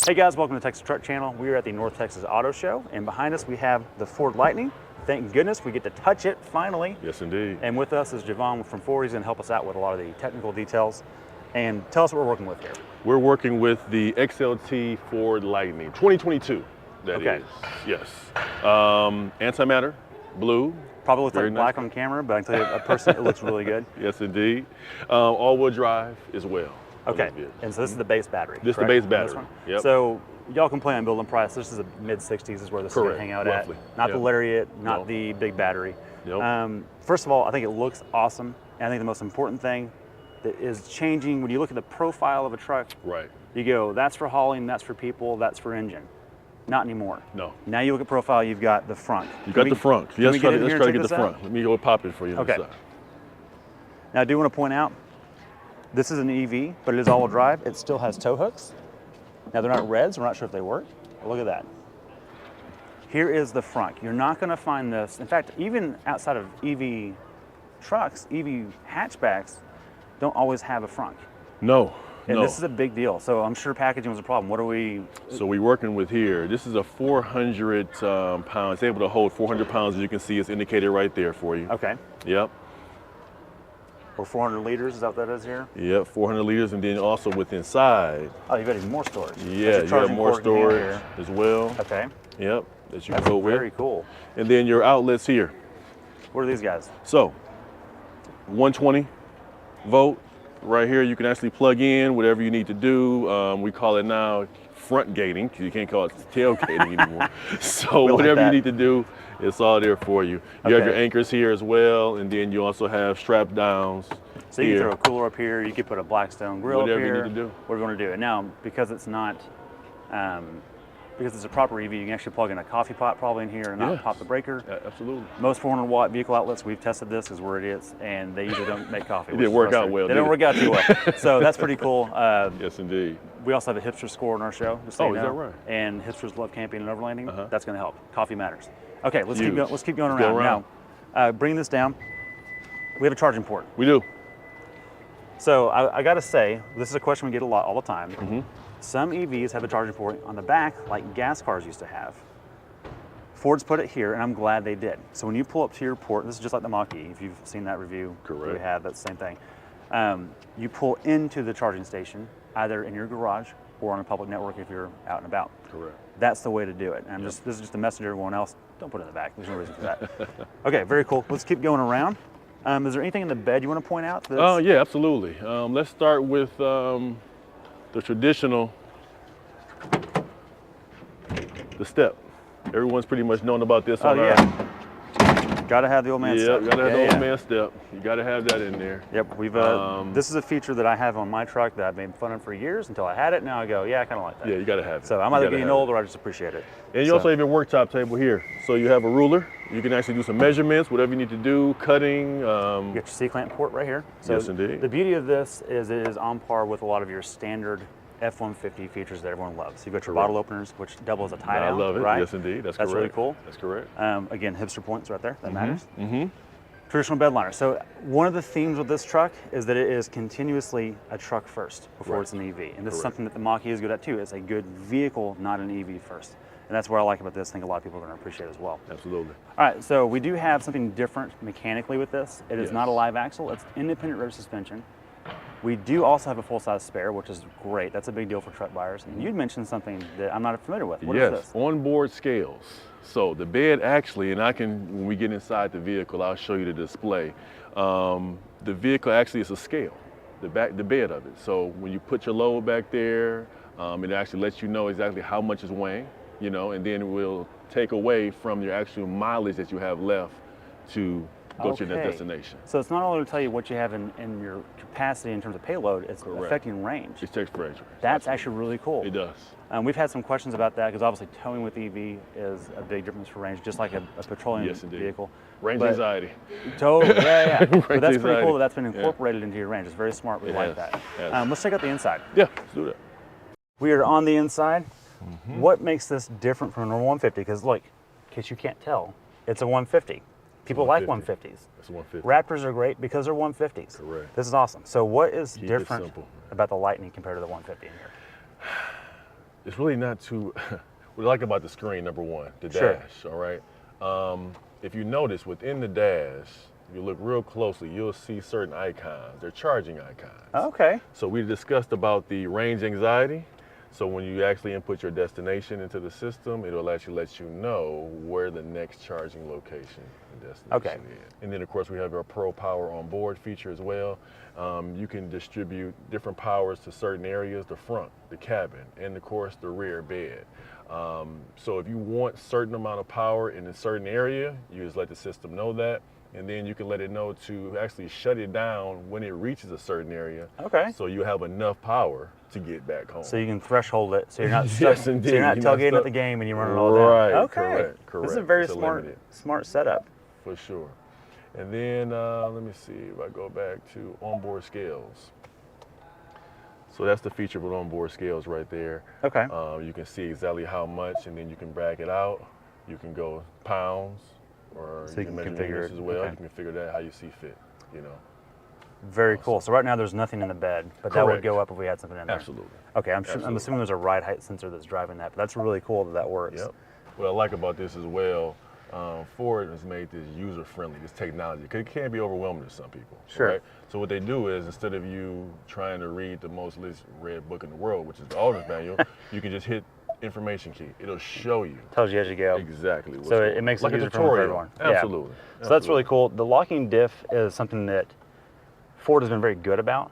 Hey guys, welcome to Texas Truck Channel. We are at the North Texas Auto Show, and behind us we have the Ford Lightning. Thank goodness we get to touch it finally. Yes, indeed. And with us is Javon from Ford. He's going to help us out with a lot of the technical details. And tell us what we're working with here. We're working with the XLT Ford Lightning 2022. That is. Yes. Antimatter, blue. Probably looks like black on camera, but I can tell you, a person, it looks really good. Yes, indeed. All-wheel drive as well. Okay, and so this is the base battery. This is the base battery. Yep. So y'all can play on building price. This is a mid-60s is where this is going to hang out roughly. at. Not the Lariat, not the big battery. First of all, I think it looks awesome. And I think the most important thing that is changing, when you look at the profile of a truck, you go, that's for hauling, that's for people, that's for engine. Not anymore. No. Now you look at profile, you've got the front. You got the front. Let's try to get the front. Let me go pop it for you. Okay. Now I do want to point out, this is an EV, but it is all-wheel drive. It still has tow hooks. Now they're not red, so we're not sure if they work. But look at that. Here is the front. You're not going to find this. In fact, even outside of EV trucks, EV hatchbacks don't always have a front. No. And this is a big deal. So I'm sure packaging was a problem. What are we? So we're working with here. This is a 400 pounds. It's able to hold 400 pounds, as you can see. It's indicated right there for you. Okay. Yep. Or 400 liters, is that what that is here? Yep, 400 liters, and then also with inside. Oh, you've got even more storage. Yeah, you have more storage as well. Okay. Yep, that you can go with. Very cool. And then your outlets here. What are these guys? So, 120 volt. Right here, you can actually plug in whatever you need to do. We call it now front gating, because you can't call it tailgating anymore. So whatever you need to do, it's all there for you. You have your anchors here as well, and then you also have strap downs. So you can throw a cooler up here, you could put a Blackstone grill up here. Whatever you need to do. Whatever you want to do. And now, because it's not, because it's a proper EV, you can actually plug in a coffee pot probably in here and not pop the breaker. Absolutely. Most 400 watt vehicle outlets, we've tested this, is where it is, and they usually don't make coffee. It didn't work out well. They don't work out too well. So that's pretty cool. Yes, indeed. We also have a hipster score on our show. Just so you know. Is that right? And hipsters love camping and overlanding. That's going to help. Coffee matters. Okay, let's keep going. Let's keep going around. Now, bring this down. We have a charging port. We do. So I got to say, this is a question we get a lot all the time. Some EVs have a charging port on the back, like gas cars used to have. Ford's put it here, and I'm glad they did. So when you pull up to your port, this is just like the Mach-E. If you've seen that review, we have, that's the same thing. You pull into the charging station, either in your garage or on a public network if you're out and about. Correct. That's the way to do it. And this is just a message to everyone else. Don't put it in the back. There's no reason for that. Okay, very cool. Let's keep going around. Is there anything in the bed you want to point out? Oh, yeah, absolutely. Let's start with the traditional, the step. Everyone's pretty much known about this on Got to have the old man step. Got to have the old man step. You got to have that in there. Yep, we've. This is a feature that I have on my truck that I've made fun of for years until I had it. Now I go, yeah, I kind of like that. Yeah, you got to have it. So I'm either getting old or I just appreciate it. And you also have your worktop table here. So you have a ruler. You can actually do some measurements, whatever you need to do, cutting. You got your C-clamp port right here. So yes, indeed. The beauty of this is it is on par with a lot of your standard F-150 features that everyone loves. You've got your bottle openers, which double as a tie down. I love it. Right? Yes, indeed. That's correct. Really cool. That's correct. Again, hipster points right there. That matters. Traditional bed liner. So one of the themes with this truck is that it is continuously a truck first before it's an EV. And this is something that the Mach-E is good at too. It's a good vehicle, not an EV first. And that's what I like about this. I think a lot of people are going to appreciate as well. Absolutely. All right, so we do have something different mechanically with this. It is not a live axle. It's independent rear suspension. We do also have a full-size spare, which is great. That's a big deal for truck buyers. And you'd mentioned something that I'm not familiar with. What is this? Onboard scales. So the bed actually, and when we get inside the vehicle, I'll show you the display. The vehicle actually is a scale, the bed of it. So when you put your load back there, it actually lets you know exactly how much is weighing, and then it will take away from your actual mileage that you have left to go to your destination. So it's not only to tell you what you have in your capacity in terms of payload, it's affecting range. It takes range. That's actually really cool. It does. We've had some questions about that because obviously towing with EV is a big difference for range, just like a petroleum vehicle. Range anxiety. Totally, But that's pretty cool that that's been incorporated into your range. It's very smart. We like that. Let's check out the inside. Yeah, let's do that. We are on the inside. What makes this different from a normal 150? Because look, in case you can't tell, it's a 150. People like 150s. It's a 150. Raptors are great because they're 150s. Correct. This is awesome. So what is different about the Lightning compared to the 150 in here? It's really not too, what I like about the screen, number one, the Sure. dash, all right? If you notice within the dash, if you look real closely, you'll see certain icons. They're charging icons. Okay. So we discussed about the range anxiety. So when you actually input your destination into the system, it'll actually let you know where the next charging location and destination is. And then of course we have our Pro Power on board feature as well. You can distribute different powers to certain areas, the front, the cabin, and of course the rear bed. So if you want certain amount of power in a certain area, you just let the system know that. And then you can let it know to actually shut it down when it reaches a certain area. Okay. So you have enough power to get back home. So you can threshold it, so you're not stuck, Yes, so indeed. you're not You're not tailgating stuck. at the game and you run it all down. Right, Okay. correct. This is a very It's smart setup. For sure. And then let me see if I go back to onboard scales. So that's the feature with onboard scales right there. Okay. You can see exactly how much, and then you can back it out. You can go pounds, or So you can measure configure units it. as well. Okay. You can figure that how you see fit. You know. Very cool. So right now there's nothing in the bed, but that would Correct. go up if we had something in there. Absolutely. Okay, I'm Absolutely. assuming there's a ride height sensor that's driving that, but that's really cool that works. Yep. What I like about this as well, Ford has made this user-friendly, this technology, because it can be overwhelming to some people. Sure. Right? So what they do is, instead of you trying to read the most read book in the world, which is the owner's manual, you can just hit information key. It'll show you Tells you as you go. exactly what's So going it on. makes like it a user-friendly for tutorial. everyone. Yeah. Absolutely. So that's really cool. The locking diff is something that Ford has been very good about.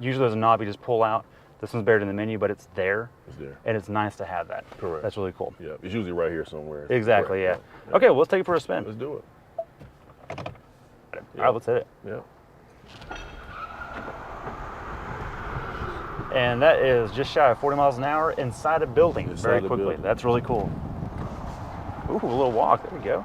Usually there's a knob you just pull out. This one's buried in the menu, but it's there. It's there. And it's nice to have that. Correct. That's really cool. Yeah, it's usually right here somewhere. Exactly, Correct. yeah. Okay, well, let's take it for a spin. Let's do it. All right, let's hit it. Yeah. And that is just shy of 40 miles an hour inside a building Inside very the quickly. building. That's really cool. Ooh, a little walk. There we go.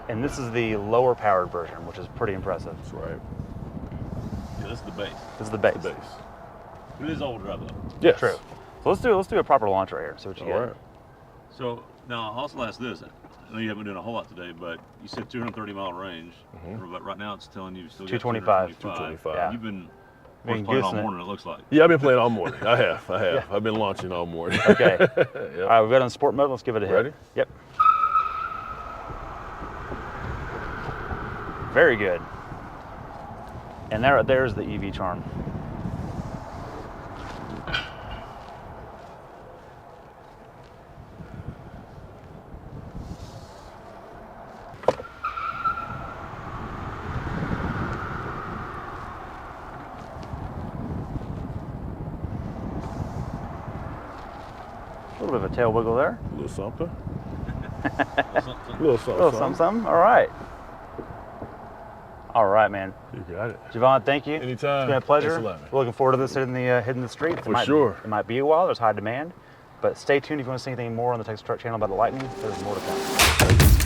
And this is the lower powered version, which is pretty impressive. That's right. Yeah, this is the base. This is the base. The base. It is older up though. Yes. True. So let's do a proper launch right here. See what you All get. right. So now I'll also ask this. I know you haven't been doing a whole lot today, but you said 230 mile range. But right now it's telling you still got 225. 225. Yeah. You've been Been playing all goosing it. morning, it looks like. Yeah, I've been playing all morning. I have. Yeah. I've been launching all morning. Okay. Yep. All right, we've got it on sport mode. Let's give it a hit. Ready? Yep. Very good. And there, there's the EV charm. A little bit of a tail wiggle there. A little something. Something. A little something. A little something. All right. All right, man. You got it. Javon, thank you. Anytime. It's been a pleasure. Thanks a lot, man. We're looking forward to this hitting the streets. For sure. It might be a while. There's high demand. But stay tuned if you want to see anything more on the Texas Truck channel about the Lightning. There's more to come.